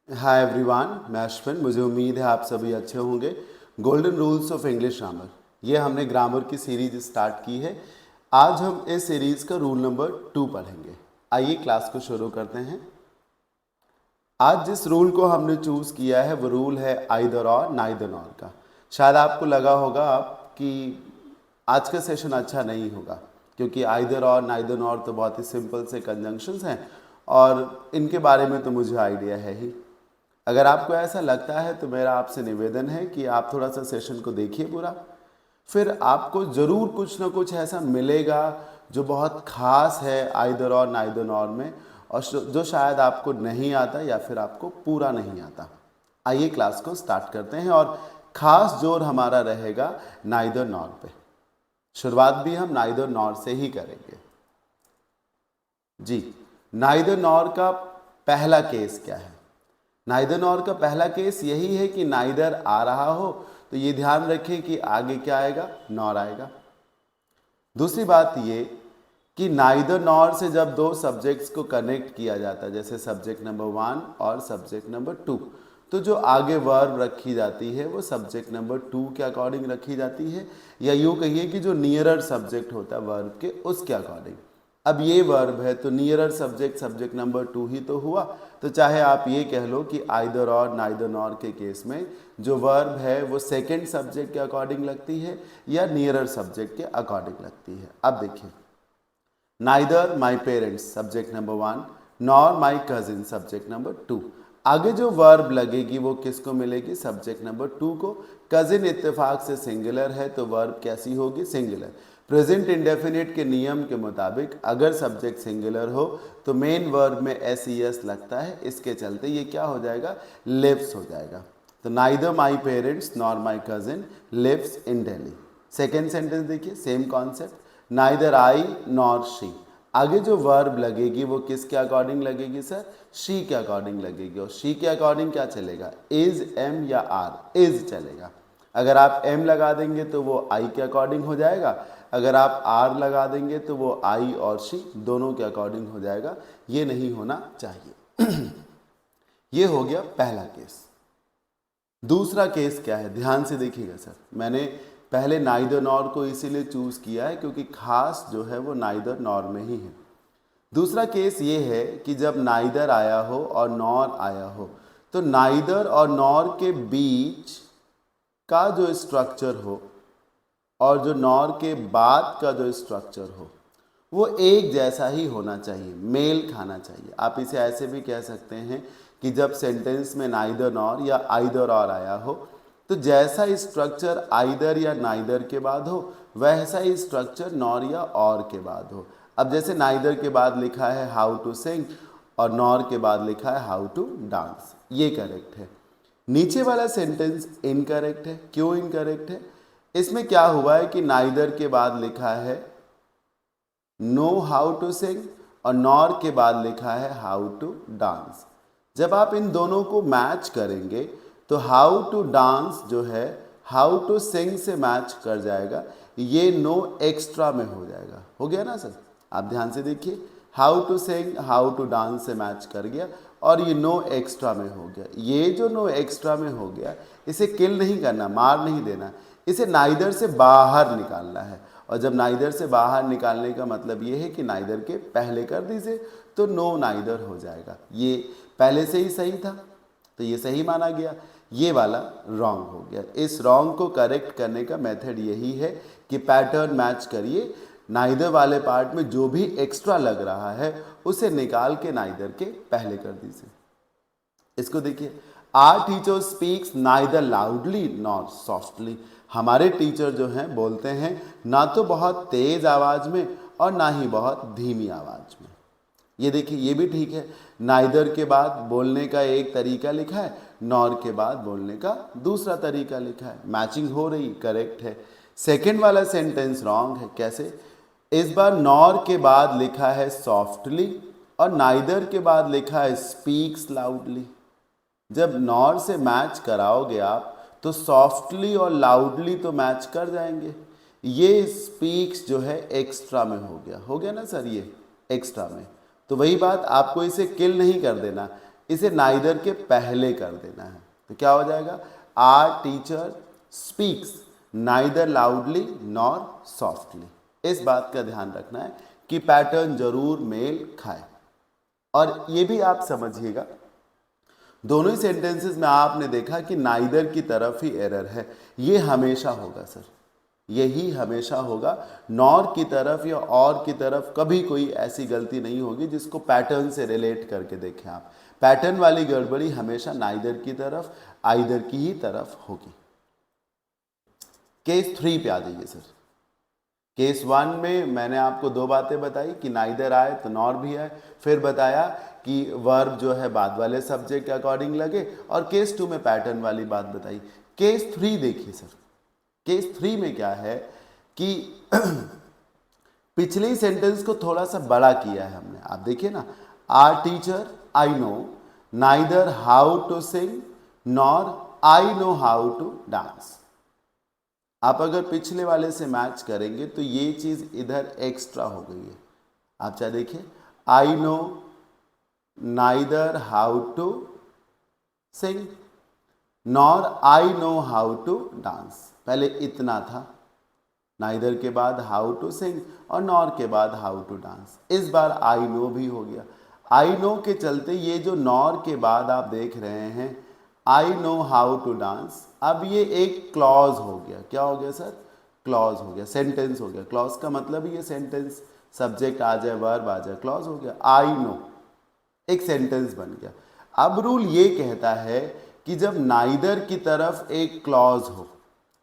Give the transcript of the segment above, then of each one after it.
Hi everyone, मैं अश्विन। मुझे उम्मीद है आप सभी अच्छे होंगे। Golden rules of English grammar, ये हमने ग्रामर की सीरीज स्टार्ट की है। आज हम इस सीरीज का रूल नंबर 2 पढ़ेंगे। आइए क्लास को शुरू करते हैं। आज जिस रूल को हमने चूज किया है वो रूल है आइदर और नाइदर नॉर का। शायद आपको लगा होगा कि आज का सेशन अच्छा नहीं होगा, क्योंकि आइदर और नाइदर नॉर तो बहुत ही सिंपल से कंजंक्शंस हैं और इनके बारे में तो मुझे आइडिया है ही। अगर आपको ऐसा लगता है तो मेरा आपसे निवेदन है कि आप थोड़ा सा सेशन को देखिए पूरा, फिर आपको ज़रूर कुछ ना कुछ ऐसा मिलेगा जो बहुत ख़ास है आइदर और नाइदर नॉर में, और जो शायद आपको नहीं आता या फिर आपको पूरा नहीं आता। आइए क्लास को स्टार्ट करते हैं और ख़ास जोर हमारा रहेगा नाइदर नॉर पे। शुरुआत भी हम नाइदर नॉर से ही करेंगे। जी, नाइदर नॉर का पहला केस क्या है? नाइदर नॉर का पहला केस यही है कि नाइदर आ रहा हो तो ये ध्यान रखें कि आगे क्या आएगा, नॉर आएगा। दूसरी बात ये कि नाइदर नॉर से जब दो सब्जेक्ट्स को कनेक्ट किया जाता है, जैसे सब्जेक्ट नंबर 1 और सब्जेक्ट नंबर 2, तो जो आगे वर्ब रखी जाती है वो सब्जेक्ट नंबर 2 के अकॉर्डिंग रखी जाती है, या यूँ कहिए कि जो नियरर सब्जेक्ट होता है वर्ब के उसके अकॉर्डिंग। अब ये वर्ब है तो नियरर सब्जेक्ट सब्जेक्ट नंबर 2 ही तो हुआ। तो चाहे आप ये कह लो कि आइदर और नाइदर नॉर के केस में जो वर्ब है वो सेकंड सब्जेक्ट के अकॉर्डिंग लगती है या नियरर सब्जेक्ट के अकॉर्डिंग लगती है। अब देखिए, neither my parents subject number 1 nor my cousin subject number 2। आगे जो वर्ब लगेगी वो किसको मिलेगी? सब्जेक्ट नंबर 2 को। कजिन इत्तेफाक से सिंगुलर है तो वर्ब कैसी होगी? सिंगुलर। प्रेजेंट इंडेफिनिट के नियम के मुताबिक अगर सब्जेक्ट सिंगुलर हो तो मेन वर्ब में एस लगता है, इसके चलते ये क्या हो जाएगा? लिव्स हो जाएगा। तो neither my parents nor my cousin lives in Delhi. Second sentence देखिए, same concept, neither I nor she. आगे जो वर्ब लगेगी वो किसके अकॉर्डिंग लगेगी सर? शी के अकॉर्डिंग लगेगी। और शी के अकॉर्डिंग क्या चलेगा? इज, एम या आर? इज चलेगा। अगर आप एम लगा देंगे तो वो आई के अकॉर्डिंग हो जाएगा, अगर आप आर लगा देंगे तो वो आई और शी दोनों के अकॉर्डिंग हो जाएगा। ये नहीं होना चाहिए। ये हो गया पहला केस। दूसरा केस क्या है? ध्यान से देखिएगा सर, मैंने पहले नाइदर नॉर को इसीलिए चूज किया है क्योंकि खास जो है वो नाइदर नॉर में ही है। दूसरा केस ये है कि जब नाइदर आया हो और नॉर आया हो तो नाइदर और नॉर के बीच का जो स्ट्रक्चर हो और जो नॉर के बाद का जो स्ट्रक्चर हो वो एक जैसा ही होना चाहिए, मेल खाना चाहिए। आप इसे ऐसे भी कह सकते हैं कि जब सेंटेंस में नाइदर नॉर या आइदर और आया हो तो जैसा स्ट्रक्चर आइदर या नाइदर के बाद हो वैसा ही स्ट्रक्चर नॉर या और के बाद हो। अब जैसे नाइदर के बाद लिखा है हाउ टू सिंग और नॉर के बाद लिखा है हाउ टू डांस, ये करेक्ट है। नीचे वाला सेंटेंस इनकरेक्ट है। क्यों इनकरेक्ट है? इसमें क्या हुआ है कि नाइदर के बाद लिखा है नो हाउ टू सिंग और नॉर के बाद लिखा है हाउ टू डांस। जब आप इन दोनों को मैच करेंगे तो हाउ टू डांस जो है हाउ टू सिंग से मैच कर जाएगा, ये नो एक्स्ट्रा में हो जाएगा। हो गया ना सर? आप ध्यान से देखिए, how to sing how to dance से मैच कर गया और ये नो एक्स्ट्रा में हो गया। ये जो नो एक्स्ट्रा में हो गया इसे किल नहीं करना, मार नहीं देना, इसे नाइदर से बाहर निकालना है। और जब नाइदर से बाहर निकालने का मतलब ये है कि नाइदर के पहले कर दीजिए तो नो नाइदर हो जाएगा। ये पहले से ही सही था तो ये सही माना गया, ये वाला रॉन्ग हो गया। इस रॉन्ग को करेक्ट करने का मेथड यही है कि पैटर्न मैच करिए, नाइदर वाले पार्ट में जो भी एक्स्ट्रा लग रहा है उसे निकाल के नाइदर के पहले कर दीजिए। इसको देखिए, our teacher speaks neither loudly nor softly. हमारे टीचर जो हैं बोलते हैं ना तो बहुत तेज आवाज में और ना ही बहुत धीमी आवाज में। ये देखिए, ये भी ठीक है। नाइदर के बाद बोलने का एक तरीका लिखा है, नॉर के बाद बोलने का दूसरा तरीका लिखा है, मैचिंग हो रही, करेक्ट है। सेकंड वाला सेंटेंस रॉन्ग है। कैसे? इस बार नॉर के बाद लिखा है सॉफ्टली और नाइदर के बाद लिखा है स्पीक्स लाउडली। जब नॉर से मैच कराओगे आप तो सॉफ्टली और लाउडली तो मैच कर जाएंगे। ये स्पीक्स जो है एक्स्ट्रा में हो गया ना सर? ये एक्स्ट्रा में, तो वही बात, आपको इसे किल नहीं कर देना, इसे नाइदर के पहले कर देना है। तो क्या हो जाएगा, our teacher speaks neither loudly nor softly. इस बात का ध्यान रखना है कि पैटर्न जरूर मेल खाए। और ये भी आप समझिएगा, दोनों ही सेंटेंसेस में आपने देखा कि नाइदर की तरफ ही एरर है। ये हमेशा होगा सर, यही हमेशा होगा। नॉर की तरफ या और की तरफ कभी कोई ऐसी गलती नहीं होगी जिसको पैटर्न से रिलेट करके देखें आप। पैटर्न वाली गड़बड़ी हमेशा नाइदर की तरफ, आइदर की ही तरफ होगी। केस 3 पे आ जाइए सर। केस 1 में मैंने आपको दो बातें बताई कि नाइदर आए तो नॉर भी आए, फिर बताया कि वर्ब जो है बाद वाले सब्जेक्ट के अकॉर्डिंग लगे, और केस 2 में पैटर्न वाली बात बताई। केस 3 देखिए सर, केस 3 में क्या है कि पिछले ही सेंटेंस को थोड़ा सा बड़ा किया है हमने। आप देखिए ना, our teacher I know neither how to sing nor I know how to dance. आप अगर पिछले वाले से मैच करेंगे तो ये चीज इधर एक्स्ट्रा हो गई है। आप चाहे देखिए, I know neither how to sing nor I know how to dance. पहले इतना था, नाइदर के बाद हाउ टू सिंग और नॉर के बाद हाउ टू डांस। इस बार आई नो भी हो गया। आई नो के चलते ये जो नॉर के बाद आप देख रहे हैं I know how to dance, अब ये एक क्लॉज हो गया। क्या हो गया सर, क्लॉज हो गया, सेंटेंस हो गया। क्लॉज का मतलब ये सेंटेंस, सब्जेक्ट आ जाए वर्ब आ जाए, क्लॉज हो गया। आई नो एक सेंटेंस बन गया। अब रूल ये कहता है कि जब नाइदर की तरफ एक क्लॉज हो,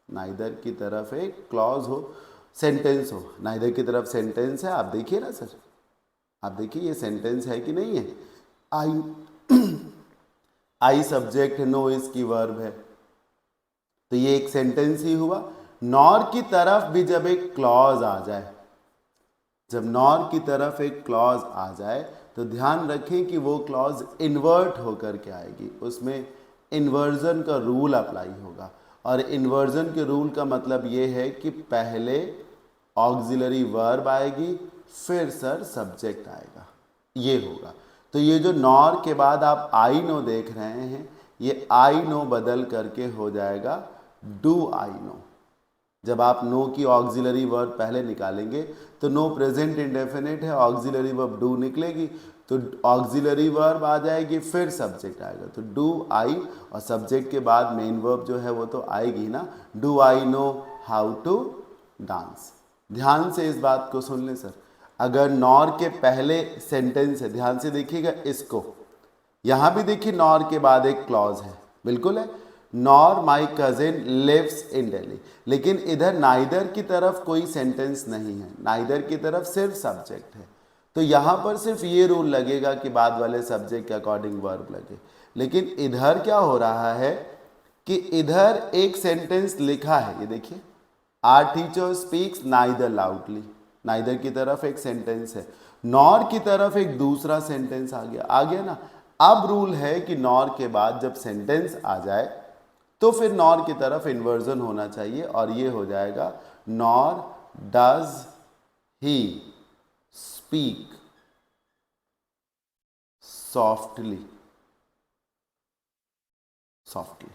नाइदर की तरफ एक क्लॉज हो, सेंटेंस हो, नाइदर की तरफ सेंटेंस है, आप देखिए ना सर, आप देखिए ये सेंटेंस है कि नहीं है। आई आई सब्जेक्ट है, नो इसकी वर्ब है, तो ये एक सेंटेंस ही हुआ। नॉर की तरफ भी जब एक क्लॉज आ जाए, जब नॉर की तरफ एक क्लॉज आ जाए तो ध्यान रखें कि वो क्लॉज इन्वर्ट होकर के आएगी, उसमें इन्वर्जन का रूल अप्लाई होगा। और इन्वर्जन के रूल का मतलब ये है कि पहले ऑक्सिलरी वर्ब आएगी, फिर सर सब्जेक्ट आएगा, ये होगा। तो ये जो नॉर के बाद आप आई नो देख रहे हैं, ये आई नो बदल करके हो जाएगा डू आई नो। जब आप नो की ऑक्सिलरी वर्ब पहले निकालेंगे तो नो प्रेजेंट इंडेफिनिट है, ऑक्सिलरी वर्ब डू निकलेगी, तो ऑक्सिलरी वर्ब आ जाएगी, फिर सब्जेक्ट आएगा। तो डू आई और सब्जेक्ट के बाद मेन वर्ब जो है वो तो आएगी ना, do I know how to dance. ध्यान से इस बात को सुन लें सर, अगर नॉर के पहले सेंटेंस है, ध्यान से देखिएगा इसको, यहाँ भी देखिए नॉर के बाद एक क्लॉज है, बिल्कुल है, nor my cousin lives in Delhi, लेकिन इधर नाइदर की तरफ कोई सेंटेंस नहीं है, नाइदर की तरफ सिर्फ सब्जेक्ट है। तो यहाँ पर सिर्फ ये रूल लगेगा कि बाद वाले सब्जेक्ट के अकॉर्डिंग वर्ब लगे। लेकिन इधर क्या हो रहा है कि इधर एक सेंटेंस लिखा है, ये देखिए, our teacher speaks neither loudly, neither की तरफ एक सेंटेंस है, नॉर की तरफ एक दूसरा सेंटेंस आ गया ना। अब रूल है कि नॉर के बाद जब सेंटेंस आ जाए तो फिर नॉर की तरफ इन्वर्जन होना चाहिए, और ये हो जाएगा nor does he speak softly, softly.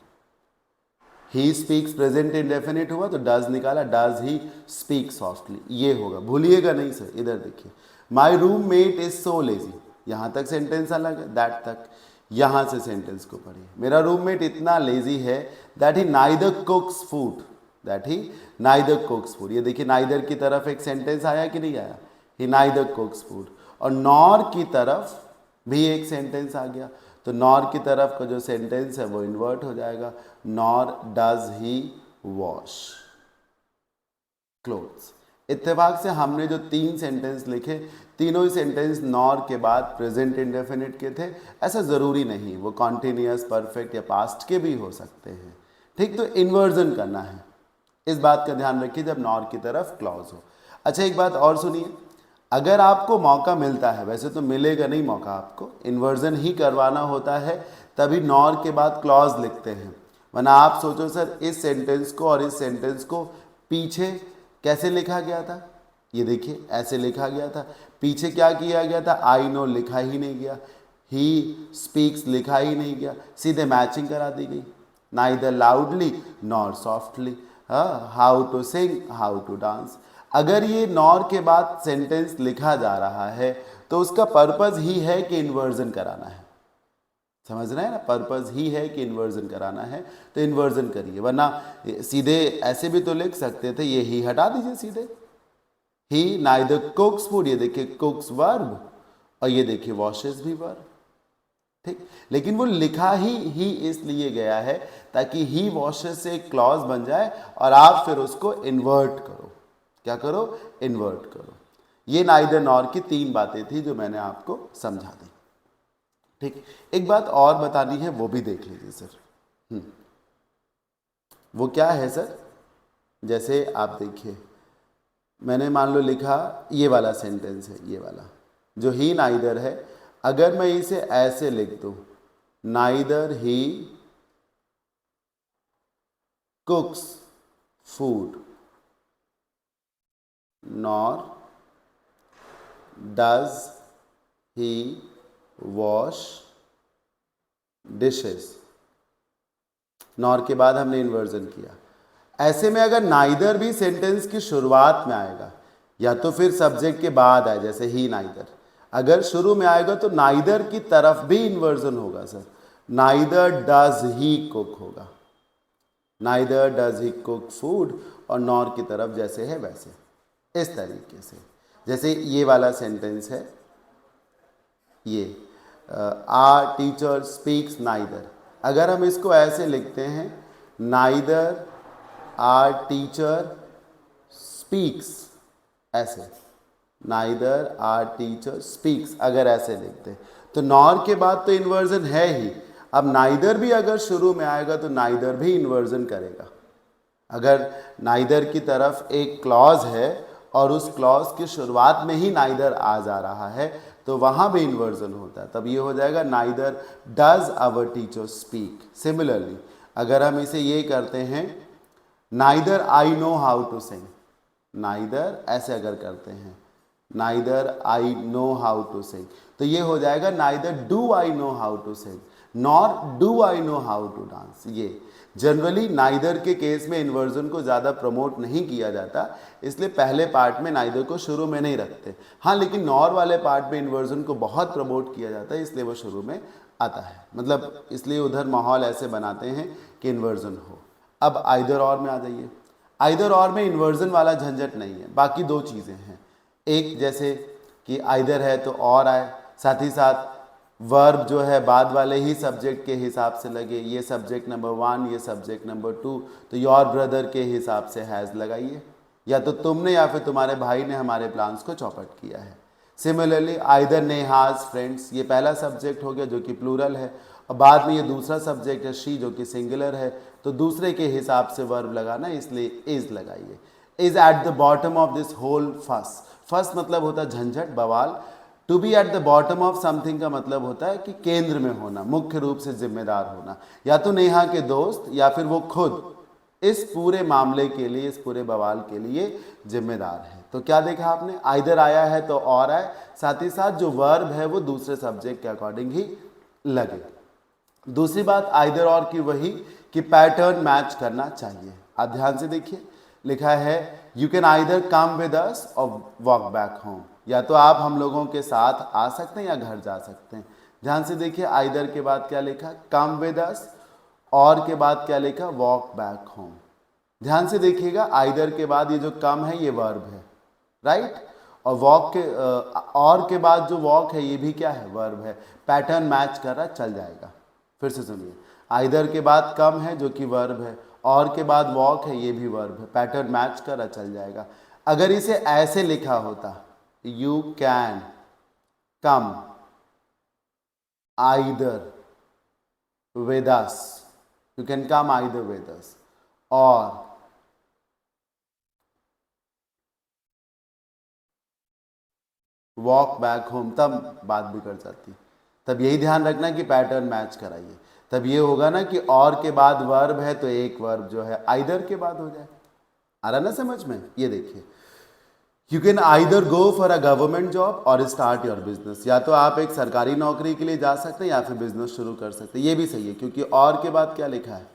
He speaks present indefinite हुआ तो डज निकाला, डज ही स्पीक सॉफ्टली, ये होगा, भूलिएगा नहीं सर। इधर देखिए, माई रूममेट इज सो लेजी, यहां तक सेंटेंस अलग है, दैट तक, यहां से सेंटेंस को पढ़िए, मेरा रूममेट इतना लेजी है that he neither कुक्स food, that he neither कुक्स food. ये देखिए नाइदर की तरफ एक सेंटेंस आया कि नहीं आया, ही नाइदर कुक्स फूड, और नॉर की तरफ भी एक सेंटेंस आ गया, तो नॉर की तरफ का जो सेंटेंस है वो इन्वर्ट हो जाएगा, nor does he wash clothes. इत्तेफाक से हमने जो 3 सेंटेंस लिखे, तीनों ही सेंटेंस नॉर के बाद प्रेजेंट इंडेफिनिट के थे। ऐसा ज़रूरी नहीं, वो कॉन्टिन्यूअस, परफेक्ट या पास्ट के भी हो सकते हैं, ठीक। तो इन्वर्जन करना है, इस बात का ध्यान रखिए जब नॉर की तरफ क्लॉज हो। अच्छा, एक बात और सुनिए, अगर आपको मौका मिलता है, वैसे तो मिलेगा नहीं मौका, आपको इन्वर्जन ही करवाना होता है, तभी नॉर के बाद क्लॉज लिखते हैं। वरना आप सोचो सर, इस सेंटेंस को और इस सेंटेंस को पीछे कैसे लिखा गया था, ये देखिए ऐसे लिखा गया था, पीछे क्या किया गया था, आई नो लिखा ही नहीं गया, ही स्पीक्स लिखा ही नहीं गया, सीधे मैचिंग करा दी गई, neither loudly nor softly, how to sing, how to dance. अगर ये नॉर के बाद सेंटेंस लिखा जा रहा है तो उसका पर्पस ही है कि इन्वर्जन कराना है, समझ रहे हैं ना, पर्पस ही है कि इन्वर्जन कराना है, तो इन्वर्जन करिए, वरना सीधे ऐसे भी तो लिख सकते थे, ये ही हटा दीजिए सीधे, ही नाइदर कुक्स फूड, ये देखिए कुक्स वर्ब, और ये देखिए वॉशेस भी वर्ब, ठीक। लेकिन वो लिखा ही इसलिए गया है ताकि ही वॉशेस से एक क्लॉज बन जाए और आप फिर उसको इन्वर्ट करो, क्या करो, इन्वर्ट करो। ये नाइदर नॉर की 3 बातें थी जो मैंने आपको समझा दी, ठीक। एक बात और बतानी है, वो भी देख लीजिए सर। वो क्या है सर, जैसे आप देखिए, मैंने मान लो लिखा ये वाला सेंटेंस है, ये वाला जो ही नाइदर है, अगर मैं इसे ऐसे लिख दूं, neither he कुक्स food nor does he wash dishes, nor के बाद हमने इन्वर्जन किया। ऐसे में अगर नाइदर भी सेंटेंस की शुरुआत में आएगा या तो फिर सब्जेक्ट के बाद आए, जैसे ही नाइदर, अगर शुरू में आएगा तो नाइदर की तरफ भी इन्वर्जन होगा sir, neither does he cook होगा, neither does he cook food, और नॉर की तरफ जैसे है वैसे, इस तरीके से। जैसे ये वाला सेंटेंस है, ये आवर टीचर स्पीक्स नाइदर, अगर हम इसको ऐसे लिखते हैं, नाइदर आवर टीचर स्पीक्स, ऐसे, नाइदर आवर टीचर स्पीक्स, अगर ऐसे लिखते हैं तो नॉर के बाद तो इन्वर्जन है ही, अब नाइदर भी अगर शुरू में आएगा तो नाइदर भी इन्वर्जन करेगा। अगर नाइदर की तरफ एक क्लॉज है और उस क्लॉज की शुरुआत में ही नाइदर आ जा रहा है तो वहाँ भी इन्वर्जन होता है, तब ये हो जाएगा neither does our teacher speak. Similarly अगर हम इसे ये करते हैं, neither I know how to sing, neither ऐसे अगर करते हैं, neither I know how to sing, तो ये हो जाएगा neither do I know how to sing nor do I know how to dance. ये जनरली नाइदर के केस में इन्वर्जन को ज़्यादा प्रमोट नहीं किया जाता, इसलिए पहले पार्ट में नाइदर को शुरू में नहीं रखते। हाँ, लेकिन नॉर वाले पार्ट में इन्वर्जन को बहुत प्रमोट किया जाता है, इसलिए वो शुरू में आता है, मतलब इसलिए उधर माहौल ऐसे बनाते हैं कि इन्वर्जन हो। अब आइदर और में आ जाइए, आइदर और में इन्वर्जन वाला झंझट नहीं है, बाकी 2 चीज़ें हैं, एक जैसे कि आइदर है तो और आए, साथ ही साथ वर्ब जो है बाद वाले ही सब्जेक्ट के हिसाब से लगे, ये सब्जेक्ट नंबर 1, ये सब्जेक्ट नंबर 2, तो योर ब्रदर के हिसाब से हैज़ लगाइए, या तो तुमने या फिर तुम्हारे भाई ने हमारे प्लान्स को चौपट किया है। सिमिलरली आइदर नेहाज फ्रेंड्स, ये पहला सब्जेक्ट हो गया जो कि प्लूरल है, और बाद में ये दूसरा सब्जेक्ट है शी जो कि सिंगुलर है, तो दूसरे के हिसाब से वर्ब लगाना, इसलिए इज लगाइए। Is at the bottom of this whole fuss, fuss मतलब होता है झंझट, बवाल। To be at the bottom of something का मतलब होता है कि केंद्र में होना, मुख्य रूप से जिम्मेदार होना, या तो नेहा के दोस्त या फिर वो खुद इस पूरे मामले के लिए, इस पूरे बवाल के लिए जिम्मेदार है। तो क्या देखा आपने, आइदर आया है तो और आए, साथ ही साथ जो वर्ब है वो दूसरे सब्जेक्ट के अकॉर्डिंग ही लगे। दूसरी बात आइदर और की वही कि पैटर्न मैच करना चाहिए। आप ध्यान से देखिए, लिखा है you can either come with us और वॉक बैक होम, या तो आप हम लोगों के साथ आ सकते हैं या घर जा सकते हैं। ध्यान से देखिए, आइदर के बाद क्या लिखा, कम विद अस, और के बाद क्या लिखा, वॉक बैक होम। ध्यान से देखिएगा, आइदर के बाद ये जो कम है ये वर्ब है, राइट, और वॉक के और के बाद जो वॉक है ये भी क्या है, वर्ब है, पैटर्न मैच कर रहा, चल जाएगा। फिर से सुनिए, आइदर के बाद कम है जो कि वर्ब है, और के बाद वॉक है ये भी वर्ब है, पैटर्न मैच कर रहा, चल जाएगा। अगर इसे ऐसे लिखा होता, you can come either with us, you can come either with us, और वॉक बैक होम, तब बात बिगड़ जाती। तब यही ध्यान रखना कि पैटर्न मैच कराइए, तब ये होगा ना कि और के बाद वर्ब है तो एक वर्ब जो है आइदर के बाद हो जाए। आ रहा ना समझ में, ये देखिए you can either go for a government job और स्टार्ट योर बिजनेस, या तो आप एक सरकारी नौकरी के लिए जा सकते हैं या फिर बिजनेस शुरू कर सकते हैं। ये भी सही है क्योंकि और के बाद क्या लिखा है,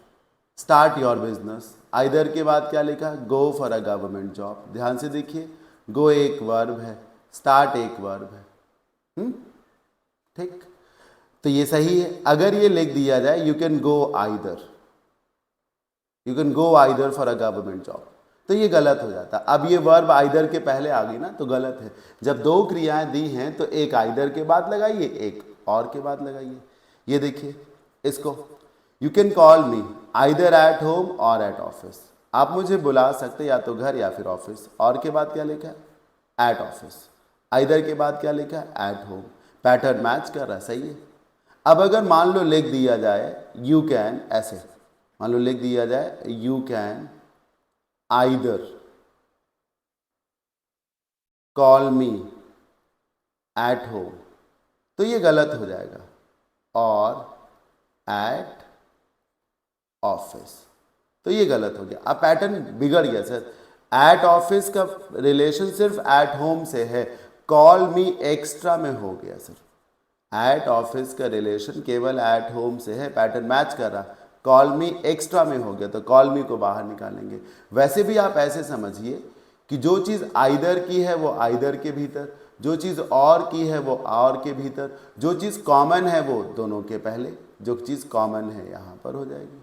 स्टार्ट योर बिजनेस। आइदर के बाद क्या लिखा है, go for a government job. ध्यान से देखिए, गो एक वर्ब है, स्टार्ट एक वर्ब है। ठीक, तो ये सही है। अगर ये लिख दिया जाए you can go either, you can go either for a government job, तो ये गलत हो जाता। अब ये वर्ब आइदर के पहले आ गई ना, तो गलत है। जब दो क्रियाएं दी हैं तो एक आइदर के बाद लगाइए, एक और के बाद लगाइए। ये देखिए इसको, you can call me either at home और एट ऑफिस। आप मुझे बुला सकते या तो घर या फिर ऑफिस। और के बाद क्या लिखा है, एट ऑफिस। आइदर के बाद क्या लिखा है, एट होम। पैटर्न मैच कर रहा है, सही है। अब अगर मान लो लिख दिया जाए यू कैन, ऐसे मान लो लिख दिया जाए you can either call me at home, तो ये गलत हो जाएगा, और एट ऑफिस, तो ये गलत हो गया। अब पैटर्न बिगड़ गया सर। एट ऑफिस का रिलेशन सिर्फ एट होम से है, कॉल मी एक्स्ट्रा में हो गया सर। एट ऑफिस का रिलेशन केवल एट होम से है, पैटर्न मैच कर रहा। कॉल मी एक्स्ट्रा में हो गया तो कॉल मी को बाहर निकालेंगे। वैसे भी आप ऐसे समझिए कि जो चीज़ आइदर की है वो आइदर के भीतर, जो चीज़ और की है वो और के भीतर, जो चीज़ कॉमन है वो दोनों के पहले, जो चीज़ कॉमन है यहाँ पर हो जाएगी।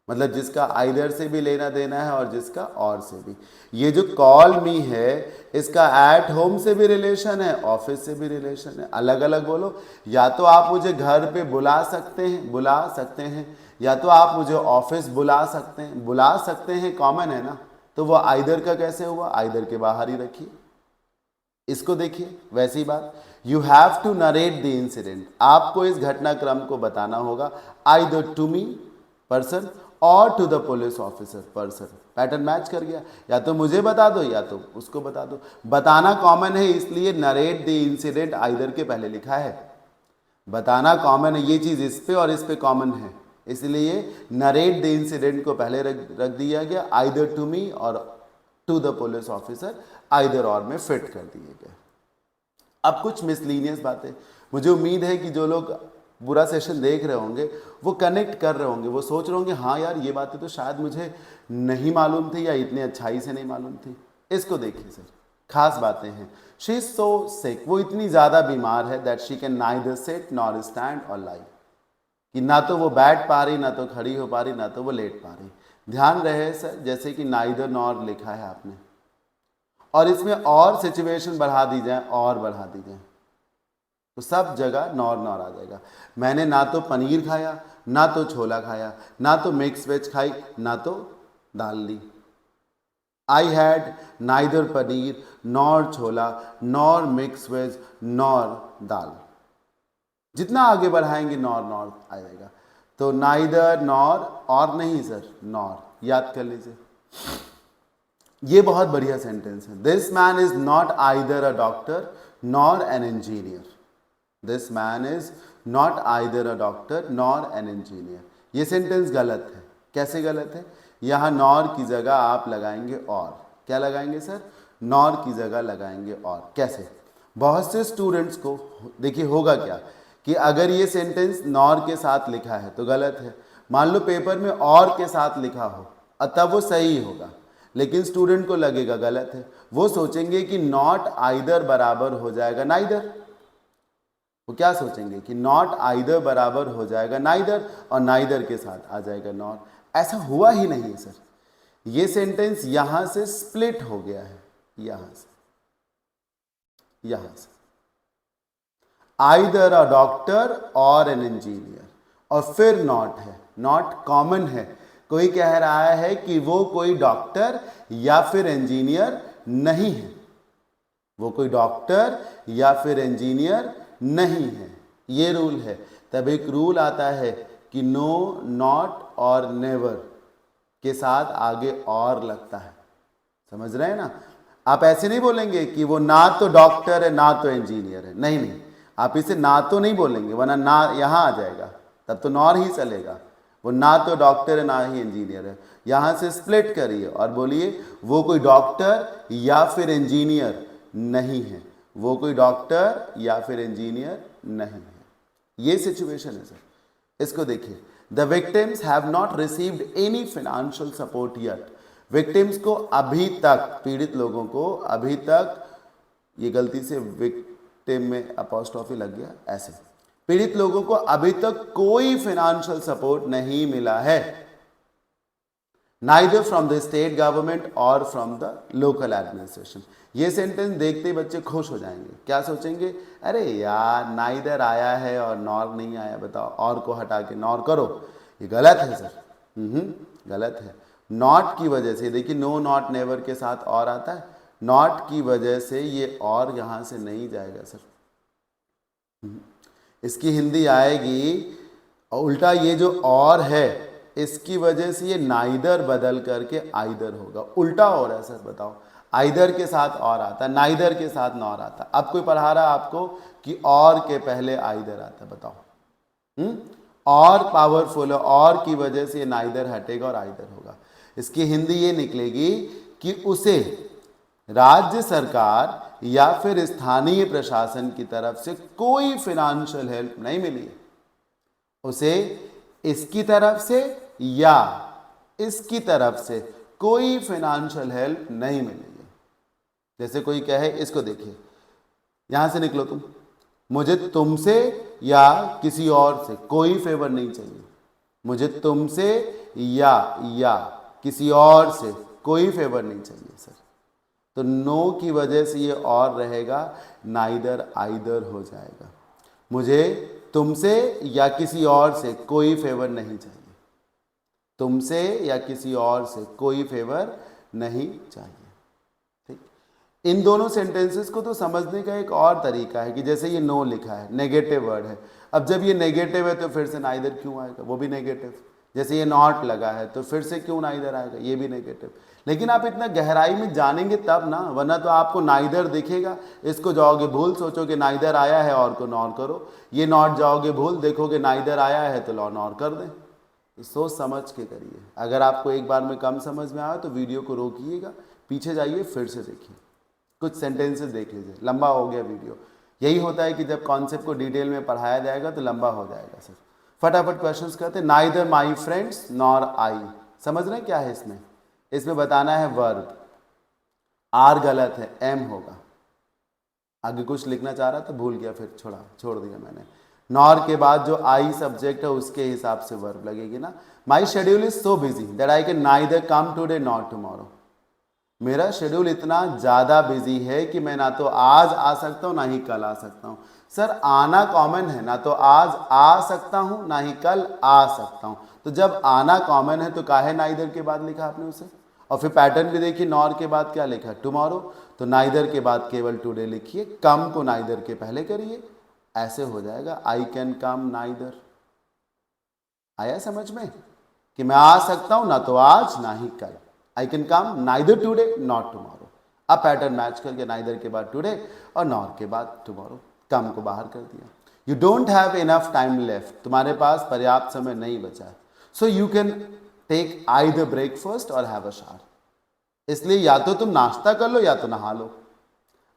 मतलब जिसका आइदर से भी लेना देना है और जिसका और से भी। ये जो कॉल मी है इसका एट होम से भी रिलेशन है, ऑफिस से भी रिलेशन है। अलग अलग बोलो, या तो आप मुझे घर पे बुला सकते हैं, या तो आप मुझे ऑफिस बुला सकते हैं कॉमन है ना, तो वो आइदर का कैसे हुआ, आइदर के बाहर ही रखिए। इसको देखिए वैसी ही बात, you have to narrate the incident, आपको इस घटनाक्रम को बताना होगा आइदर टू मी पर्सन और to the police officer person. Pattern match कर गया, या तो मुझे बता दो या तो उसको बता दो। बताना कॉमन है इसलिए नरेट द इंसिडेंट आइदर के पहले लिखा है। बताना कॉमन है, ये चीज़ इस पे और इस पे कॉमन है, इसलिए नरेट द इंसिडेंट को पहले रख दिया गया, आइदर टू मी और to the police officer either और में फिट कर दिए गए। अब कुछ मिसलीनियस बातें, मुझे उम्मीद है कि जो लोग पूरा सेशन देख रहे होंगे वो कनेक्ट कर रहे होंगे, वो सोच रहे होंगे हाँ यार ये बातें तो शायद मुझे नहीं मालूम थी या इतनी अच्छाई से नहीं मालूम थी। इसको देखिए सर, खास बातें हैं। शी इज सो सिक, वो इतनी ज़्यादा बीमार है that she can neither sit nor stand और लाई, कि ना तो वो बैठ पा रही, ना तो खड़ी हो पा रही, ना तो वो लेट पा रही। ध्यान रहे सर, जैसे कि नाइदर नॉर लिखा है आपने, और इसमें और सिचुएशन बढ़ा दी जाए और बढ़ा दी जाए तो सब जगह नॉर नॉर आ जाएगा। मैंने ना तो पनीर खाया, ना तो छोला खाया, ना तो मिक्स वेज खाई, ना तो दाल ली। I had neither paneer nor chhola nor mix veg nor दाल। जितना आगे बढ़ाएंगे नॉर नॉर आ जाएगा। तो नाइदर नॉर, और नहीं सर, नॉर, याद कर लीजिए। ये बहुत बढ़िया सेंटेंस है। This man is not either a doctor nor an engineer. This man is not either a doctor nor an engineer. ये सेंटेंस गलत है। कैसे गलत है? यहाँ नॉर की जगह आप लगाएंगे और। क्या लगाएंगे सर? नॉर की जगह लगाएंगे और। कैसे? बहुत से स्टूडेंट्स को देखिए होगा क्या कि अगर ये सेंटेंस नॉर के साथ लिखा है तो गलत है। मान लो पेपर में और के साथ लिखा हो तब वो सही होगा, लेकिन स्टूडेंट को लगेगा गलत है। वो सोचेंगे कि नॉट आइदर बराबर हो जाएगा नाइदर। वो क्या सोचेंगे कि नॉट आइदर बराबर हो जाएगा नाइदर, और नाइदर के साथ आ जाएगा नॉट। ऐसा हुआ ही नहीं है सर। ये सेंटेंस यहां से स्प्लिट हो गया है, यहां से आइदर अ डॉक्टर और एन इंजीनियर, और फिर नॉट है। नॉट कॉमन है। कोई कह रहा है कि वो कोई डॉक्टर या फिर इंजीनियर नहीं है, वो कोई डॉक्टर या फिर इंजीनियर नहीं है। ये रूल है। तब एक रूल आता है कि नो, नॉट और नेवर के साथ आगे और लगता है। समझ रहे हैं ना? आप ऐसे नहीं बोलेंगे कि वो ना तो डॉक्टर है ना तो इंजीनियर है। नहीं, आप इसे ना तो नहीं बोलेंगे, वरना ना यहाँ आ जाएगा, तब तो नॉर ही चलेगा। वो ना तो डॉक्टर है ना ही इंजीनियर है। यहाँ से स्प्लिट करिए और बोलिए वो कोई डॉक्टर या फिर इंजीनियर नहीं है, वो कोई डॉक्टर या फिर इंजीनियर नहीं है। ये सिचुएशन है सर। इसको देखिए, the victims have not received any financial support yet. Victims को अभी तक, पीड़ित लोगों को अभी तक, ये गलती से विक्टिम में अपॉस्ट्रोफी लग गया, ऐसे पीड़ित लोगों को अभी तक कोई फाइनेंशियल सपोर्ट नहीं मिला है, neither from the state government और फ्रॉम द लोकल एडमिनिस्ट्रेशन। ये सेंटेंस देखते ही बच्चे खुश हो जाएंगे। क्या सोचेंगे, अरे यार नाइदर आया है और नॉर नहीं आया, बताओ, और को हटा के नॉर करो। ये गलत है सर, गलत है। नॉट की वजह से, देखिए नो नॉट नेवर के साथ और आता है, नॉट की वजह से ये और यहां से नहीं जाएगा सर। इसकी हिंदी आएगी और उल्टा, ये जो और है इसकी वजह से ये नाइदर बदल करके आइदर होगा। उल्टा हो रहा है सर, बताओ, आइदर के साथ और आता, नाइदर के साथ नॉर आता। अब कोई पढ़ा रहा आपको कि और के पहले आइदर आता, बताओ। और पावरफुल है, और की वजह से ये नाइदर हटेगा और आइदर होगा। इसकी हिंदी ये निकलेगी कि उसे राज्य सरकार या फिर स्थानीय प्रशासन की तरफ से कोई फाइनेंशियल हेल्प नहीं मिली, उसे इसकी तरफ से या इसकी तरफ से कोई फाइनेंशियल हेल्प नहीं मिली है। जैसे कोई कहे, इसको देखिए, यहां से निकलो तुम, मुझे तुमसे या किसी और से कोई फेवर नहीं चाहिए, मुझे तुमसे या किसी और से कोई फेवर नहीं चाहिए सर। तो नो की वजह से ये और रहेगा, नाइदर आइदर हो जाएगा। मुझे तुमसे या किसी और से कोई फेवर नहीं चाहिए, तुमसे या किसी और से कोई फेवर नहीं चाहिए। ठीक, इन दोनों सेंटेंसेस को तो समझने का एक और तरीका है कि जैसे ये नो लिखा है, नेगेटिव वर्ड है। अब जब ये नेगेटिव है तो फिर से नाइदर क्यों आएगा, वो भी नेगेटिव। जैसे ये नॉट लगा है तो फिर से क्यों नाइदर आएगा, ये भी नेगेटिव। लेकिन आप इतना गहराई में जानेंगे तब ना, वरना तो आपको नाइदर दिखेगा, इसको जाओगे भूल, सोचोगे नाइदर आया है और को नॉर करो। ये नॉट जाओगे भूल, देखोगे नाइदर आया है तो लॉ नॉर कर दें। तो सोच समझ के करिए। अगर आपको एक बार में कम समझ में आया तो वीडियो को रोकिएगा, पीछे जाइए, फिर से देखिए, कुछ सेंटेंसेस देख लीजिए। लंबा हो गया वीडियो। यही होता है कि जब कॉन्सेप्ट को डिटेल में पढ़ाया जाएगा तो लंबा हो जाएगा सर। फटाफट क्वेश्चंस करते हैं। Neither my friends nor I, समझ रहे हैं क्या है इसमें? इसमें बताना है वर्ब। आर गलत है, एम होगा। आगे कुछ लिखना चाह रहा था, भूल गया, फिर छोड़ दिया मैंने। नॉर के बाद जो आई सब्जेक्ट है उसके हिसाब से वर्ब लगेगी ना। माई schedule is so busy that I can neither come today nor tomorrow. मेरा शेड्यूल इतना ज़्यादा बिजी है कि मैं ना तो आज आ सकता हूँ ना ही कल आ सकता हूँ। सर आना कॉमन है, ना तो आज आ सकता हूँ ना ही कल आ सकता हूँ। तो जब आना कॉमन है तो काहे नाइदर के बाद लिखा आपने उसे? और फिर पैटर्न भी देखिए, नॉर के बाद क्या लिखा, टुमारो। तो नाइदर के बाद केवल टुडे लिखिए, कम को नाइदर के पहले करिए, ऐसे हो जाएगा। I can come neither. आया समझ में कि मैं आ सकता हूं ना तो आज ना ही कल। I can come neither today not tomorrow. अब पैटर्न मैच करके नाइदर के बाद टुडे और नॉट के बाद टुमारो, कम को बाहर कर दिया। You don't have enough time left, तुम्हारे पास पर्याप्त समय नहीं बचा है। So you can take either breakfast और हैव अ शावर। इसलिए या तो तुम नाश्ता कर लो या तो नहा लो।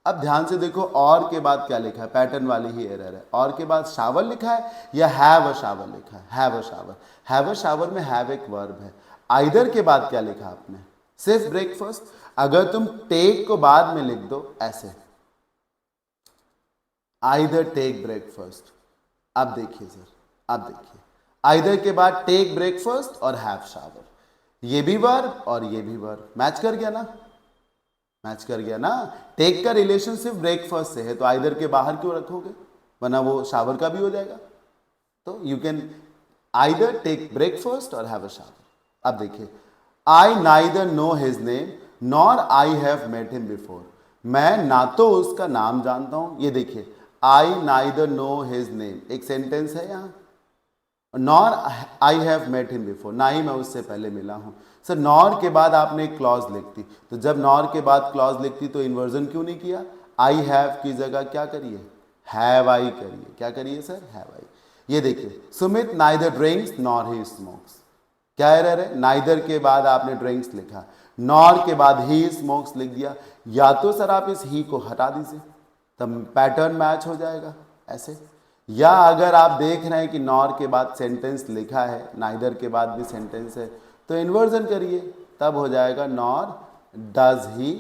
अब ध्यान से देखो, और के बाद क्या लिखा है, पैटर्न वाली ही एरर है। और के बाद शावर लिखा है या हैव अ शावर लिखा है? Have a shower. Have a shower में हैव एक वर्ब है। आइदर के बाद क्या लिखा आपने? सिर्फ ब्रेकफास्ट। अगर तुम टेक को बाद में लिख दो ऐसे, आइदर टेक ब्रेकफास्ट। अब देखिए सर, अब देखिए, आइदर के बाद टेक ब्रेकफास्ट और हैव शावर, ये भी वर्ब और ये भी वर्ब। मैच कर गया ना, मैच कर गया ना। टेक का रिलेशन सिर्फ ब्रेकफास्ट से है, तो आइदर के बाहर क्यों रखोगे, वरना वो शावर का भी हो जाएगा। तो you can either take breakfast और हैव अ शावर। अब देखिए, I neither know his name nor I have met him before. मैं ना तो उसका नाम जानता हूं, ये देखिए, I neither know his name, एक सेंटेंस है यहाँ, nor I have met him before, ना ही मैं उससे पहले मिला हूं। सर नॉर के बाद आपने एक क्लॉज लिखती, तो जब नॉर के बाद क्लॉज लिखती तो इन्वर्जन क्यों नहीं किया? आई हैव की जगह क्या करिए, हैव आई करिए। क्या करिए सर? Have I. ये देखिए, सुमित नाइदर ड्रिंक्स नॉर ही स्मोक्स। क्या एरर है? नाइदर के बाद आपने ड्रिंक्स लिखा, नॉर के बाद ही स्मोक्स लिख दिया। या तो सर आप इस ही को हटा दीजिए, तब पैटर्न मैच हो जाएगा ऐसे। या अगर आप देख रहे हैं कि नॉर के बाद सेंटेंस लिखा है, नाइदर के बाद भी सेंटेंस है, तो इन्वर्जन करिए, तब हो जाएगा नॉर डज ही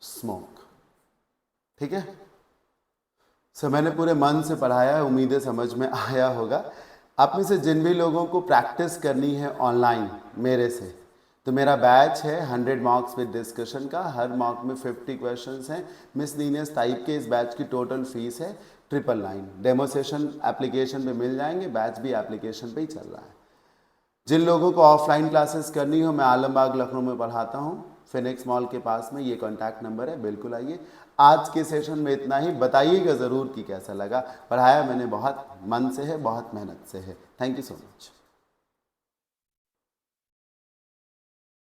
स्मोक। ठीक है, सो मैंने पूरे मन से पढ़ाया है, उम्मीदें समझ में आया होगा। आप में से जिन भी लोगों को प्रैक्टिस करनी है ऑनलाइन मेरे से, तो मेरा बैच है 100 मार्क्स विद डिस्कशन का। हर मार्क में 50 क्वेश्चंस हैं मिसलिनियस टाइप के। इस बैच की टोटल फीस है 999। डेमो सेशन एप्लीकेशन पे मिल जाएंगे, बैच भी एप्लीकेशन पे ही चल रहा है। जिन लोगों को ऑफलाइन क्लासेस करनी हो, मैं आलमबाग लखनऊ में पढ़ाता हूँ, फिनिक्स मॉल के पास में, ये कॉन्टैक्ट नंबर है, बिल्कुल आइए। आज के सेशन में इतना ही। बताइएगा ज़रूर कि कैसा लगा। पढ़ाया मैंने बहुत मन से है, बहुत मेहनत से है। Thank you so much.